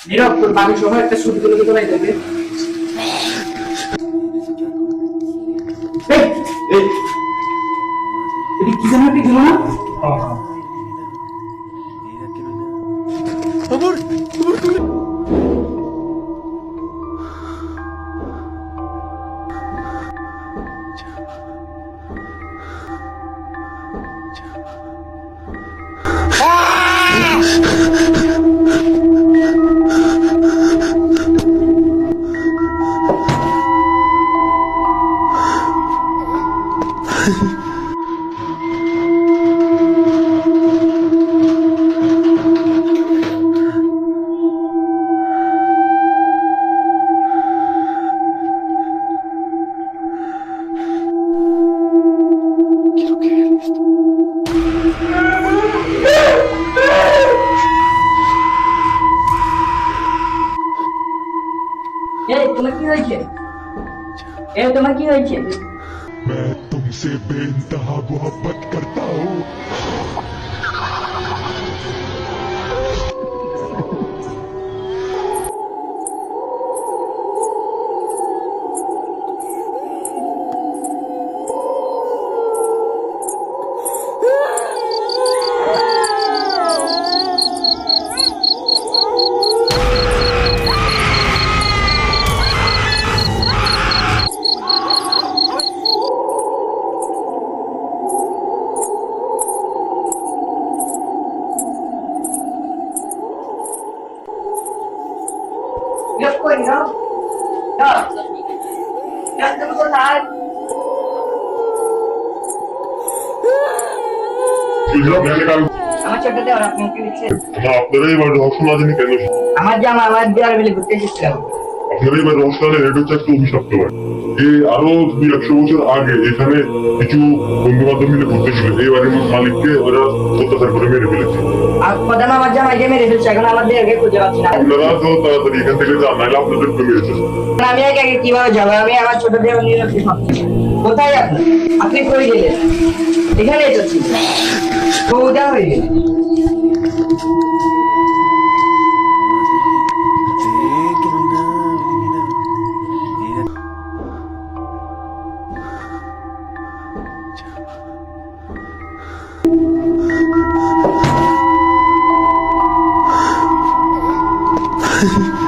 নীরব, তোর বাড়ির সবাই একটা ছবি তুলে দিতে দেবে। এই, এই, এটা কি যেন একটা দিল না? এই, তোমার কি হয়েছে? তোমার কি হয়েছে? मैं तुमसे बेइंतहा मोहब्बत करता हूँ। Yok koy ya. Ya. Ya তুমি কোথায়? আমার ছোট দেওয়ার আপনি কি লিখছেন? আপনারা এবার রহস্য না জানি কেন আমার জামা আমার দেওয়ার মিলে ঘুরতে এসেছিলাম। আপনারা এবার রহস্যের হেড হচ্ছে একটা অভিশপ্ত হয় যে আরো 200 বছর আগে এখানে কিছু বন্ধু বান্ধব মিলে ঘুরতেছিল এই বাড়ির মালিককে ওরা অত্যাচার করে মেরে ফেলেছে। আর প্রধান আমার জামাইকে মেরে ফেলছে, এখন আমার দেওয়ারকে খুঁজে পাচ্ছি না। আপনারা তো তাড়াতাড়ি এখান থেকে যান, নাহলে আপনাদের মেরেছে। আমি একা একা কিভাবে যাবো? আমি আমার ছোট দেওয়ার নিয়ে রাখতে পারছি। কোথায় আপনি? আপনি কই গেলেন? এখানেই তো ছিল। তো উদা হয়ে গেল। Ha ha ha.